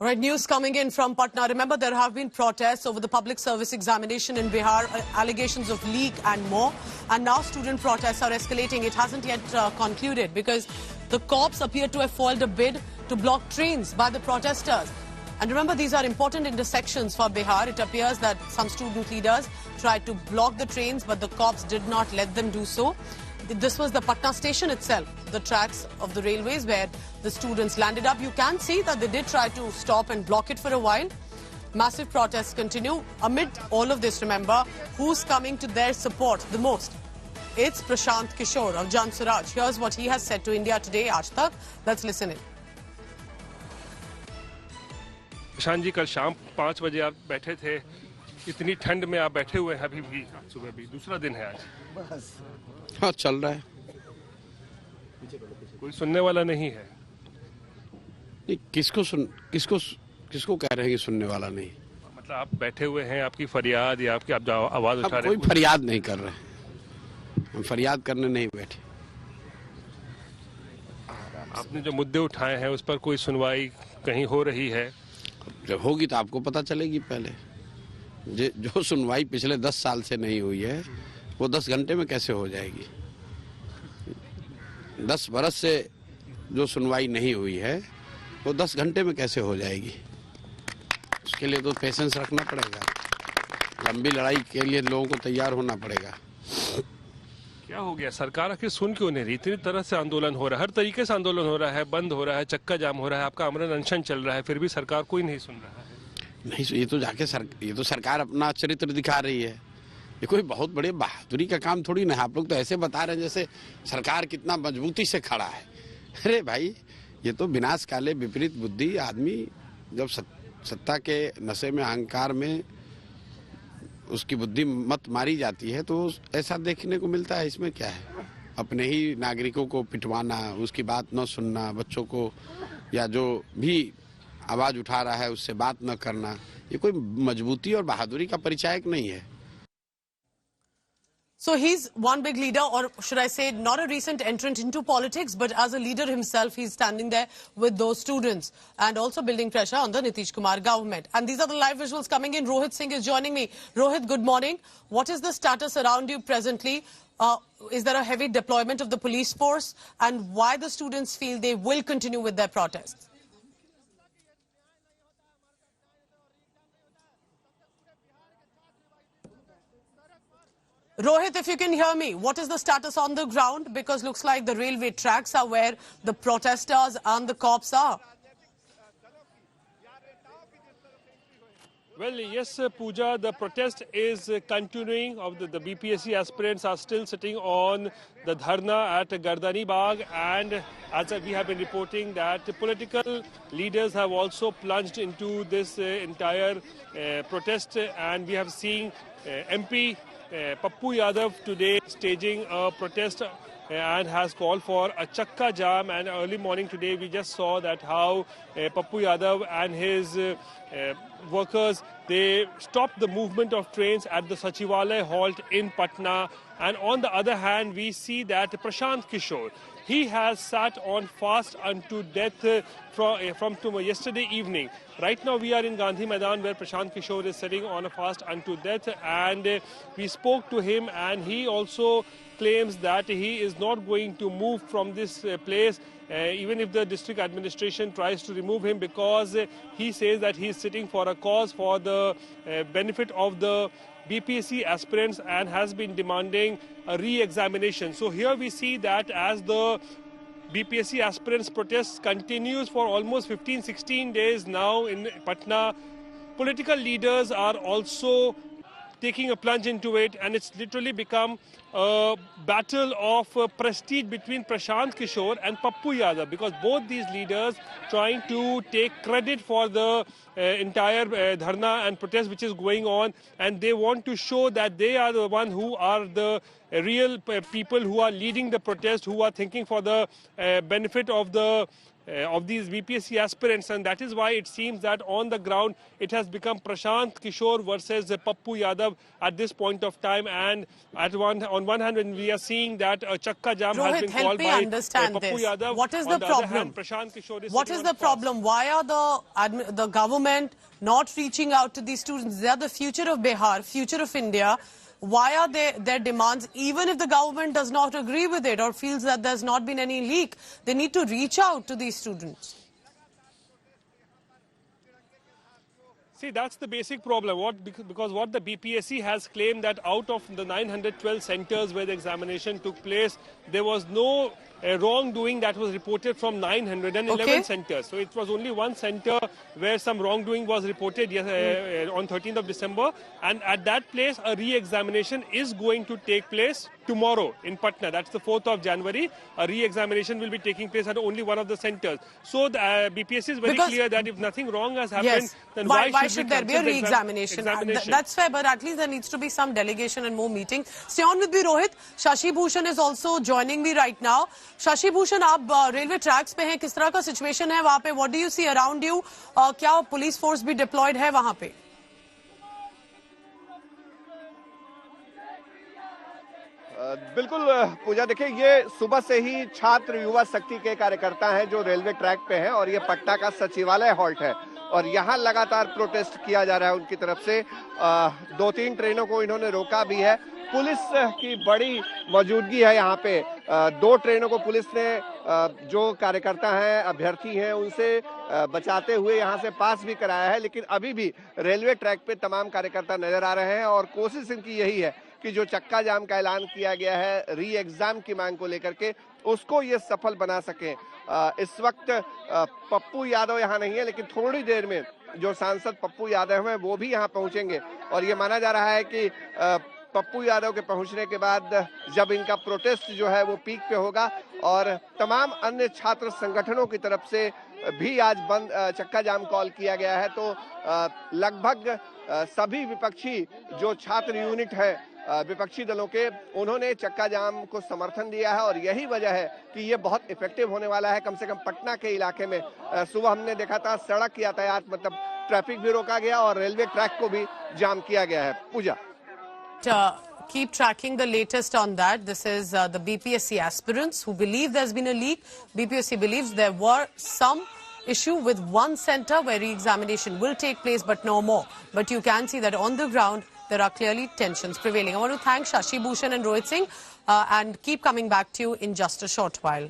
Right, news coming in from Patna. Remember, there have been protests over the public service examination in Bihar, allegations of leak and more. And now student protests are escalating. It hasn't yet concluded because the cops appear to have foiled a bid to block trains by the protesters. And remember, these are important intersections for Bihar. It appears that some student leaders tried to block the trains, but the cops did not let them do so. This was the Patna station itself, the tracks of the railways where the students landed up. You can see that they did try to stop and block it for a while. Massive protests continue. Amid all of this, remember, who's coming to their support the most? It's Prashant Kishore of Jan Swaraj. Here's what he has said to India Today, Aaj Tak. Let's listen in. Prashant ji, कल शाम 5 बजे आप बैठे थे, इतनी ठंड में आप बैठे हुए हैं अभी भी, सुबह भी, दूसरा दिन है आज। हाँ, चल रहा है, कोई सुनने वाला नहीं है। नहीं, किसको कह रहे हैं कि सुनने वाला नहीं? मतलब आप बैठे हुए हैं, आपकी फरियाद या आपकी आप आवाज उठा रहे हैं? कोई फरियाद नहीं कर रहे, हम फरियाद करने नहीं बैठे। आपने जो मुद्दे उठाए हैं उस पर कोई सुनवाई कहीं हो रही है? जब होगी तो आपको पता चलेगी। पहले जो सुनवाई पिछले 10 साल से नहीं हुई है वो 10 घंटे में कैसे हो जाएगी? 10 बरस से जो सुनवाई नहीं हुई है वो 10 घंटे में कैसे हो जाएगी? उसके लिए तो पेशेंस रखना पड़ेगा, लंबी लड़ाई के लिए लोगों को तैयार होना पड़ेगा। क्या हो गया? सरकार आखिर सुन क्यों नहीं रही? इतनी तरह से आंदोलन हो रहा है, हर तरीके से आंदोलन हो रहा है, बंद हो रहा है, चक्का जाम हो रहा है, आपका आमरण अनशन चल रहा है, फिर भी सरकार कोई नहीं सुन रहा है। नहीं, ये तो सरकार अपना चरित्र दिखा रही है। ये कोई बहुत बड़े बहादुरी का काम थोड़ी ना है। आप लोग तो ऐसे बता रहे हैं जैसे सरकार कितना मजबूती से खड़ा है। अरे भाई, ये तो विनाश काले विपरीत बुद्धि आदमी जब सत्ता के नशे में, अहंकार में उसकी बुद्धि मत मारी जाती है तो ऐसा देखने को मिलता है। इसमें क्या है? अपने ही नागरिकों को पिटवाना, उसकी बात न सुनना, बच्चों को या जो भी आवाज उठा रहा है उससे बात न करना, ये कोई मजबूती और बहादुरी का परिचायक नहीं है। So he's one big leader, or should I say, not a recent entrant into politics, but as a leader himself, he's standing there with those students and also building pressure on the Nitish Kumar government. And these are the live visuals coming in. Rohit Singh is joining me. Rohit, good morning. What is the status around you presently? Is there a heavy deployment of the police force? And why the students feel they will continue with their protests? Rohit, if you can hear me, what is the status on the ground? Because looks like the railway tracks are where the protesters and the cops are. Well, yes, Pooja, the protest is continuing. Of the BPSC aspirants are still sitting on the dharna at Gardani Bagh, and as we have been reporting that political leaders have also plunged into this entire protest, and we have seen MP Pappu Yadav today staging a protest and has called for a chakka jam. And early morning today we just saw that how Pappu Yadav and his workers, they stopped the movement of trains at the Sachivalaya halt in Patna. And on the other hand, we see that Prashant Kishore, he has sat on fast unto death from yesterday evening. Right now we are in Gandhi Maidan where Prashant Kishore is sitting on a fast unto death, and we spoke to him, and he also claims that he is not going to move from this place even if the district administration tries to remove him, because he says that he is sitting for a cause for the benefit of the BPSC aspirants and has been demanding a re-examination. So here we see that as the BPSC aspirants protest continues for almost 15-16 days now in Patna, political leaders are also taking a plunge into it, and it's literally become a battle of prestige between Prashant Kishore and Pappu Yadav, because both these leaders trying to take credit for the entire dharna and protest which is going on, and they want to show that they are the one who are the real people who are leading the protest, who are thinking for the benefit of the of these BPSC aspirants, and that is why it seems that on the ground it has become Prashant Kishore versus Pappu Yadav at this point of time. And on one hand, when we are seeing that a chakka jam has been called by Pappu Yadav. What is the problem? Prashant Kishore is what is the problem? Why are the government not reaching out to these students? They are the future of Bihar, future of India. Why are their demands, even if the government does not agree with it or feels that there's not been any leak, they need to reach out to these students? See, that's the basic problem. Because what the BPSC has claimed that out of the 912 centers where the examination took place, there was no wrongdoing that was reported from 911 centers. So it was only one center where some wrongdoing was reported on 13th of December. And at that place, a re-examination is going to take place tomorrow in Patna. That's the 4th of January. A re-examination will be taking place at only one of the centers. So the BPSC is very clear that if nothing wrong has happened, then why should there be a re-examination? That's fair, but at least there needs to be some delegation and more meeting. Stay on with me, Rohit. Shashi Bhushan is also joining me right now. Shashi Bhushan, आप railway tracks पे हैं, किस तरह का situation है वहाँ पे? What do you see around you? क्या पुलिस फोर्स भी डिप्लॉयड है वहाँ पे? बिल्कुल पूजा, देखिए ये सुबह से ही छात्र युवा शक्ति के कार्यकर्ता हैं जो रेलवे ट्रैक पे हैं और ये पटना का सचिवालय हॉल्ट है और यहाँ लगातार प्रोटेस्ट किया जा रहा है उनकी तरफ से। 2-3 ट्रेनों को इन्होंने रोका भी है। पुलिस की बड़ी मौजूदगी है यहाँ पे। 2 ट्रेनों को पुलिस ने जो कार्यकर्ता हैं, अभ्यर्थी हैं, उनसे बचाते हुए यहाँ से पास भी कराया है, लेकिन अभी भी रेलवे ट्रैक पे तमाम कार्यकर्ता नजर आ रहे हैं और कोशिश इनकी यही है कि जो चक्का जाम का ऐलान किया गया है री एग्जाम की मांग को लेकर के, उसको ये सफल बना सके। इस वक्त पप्पू यादव यहाँ नहीं है, लेकिन थोड़ी देर में जो सांसद पप्पू यादव हैं वो भी यहाँ पहुंचेंगे और ये माना जा रहा है कि पप्पू यादव के पहुंचने के बाद जब इनका प्रोटेस्ट जो है वो पीक पे होगा और तमाम अन्य छात्र संगठनों की तरफ से भी आज बंद चक्का जाम कॉल किया गया है। तो लगभग सभी विपक्षी जो छात्र यूनिट है विपक्षी दलों के, उन्होंने चक्का जाम को समर्थन दिया है और यही वजह है कि ये बहुत इफेक्टिव होने वाला है। कम से कम पटना के इलाके में सुबह हमने देखा था सड़क यातायात मतलब ट्रैफिक भी रोका गया और रेलवे ट्रैक को भी जाम किया गया है। पूजा, keep tracking the latest on that. This is the BPSC aspirants who believe there's been a leak. BPSC believes there were some issue with one center where re-examination will take place, but no more. But you can see that on the ground, there are clearly tensions prevailing. I want to thank Shashi Bhushan and Rohit Singh and keep coming back to you in just a short while.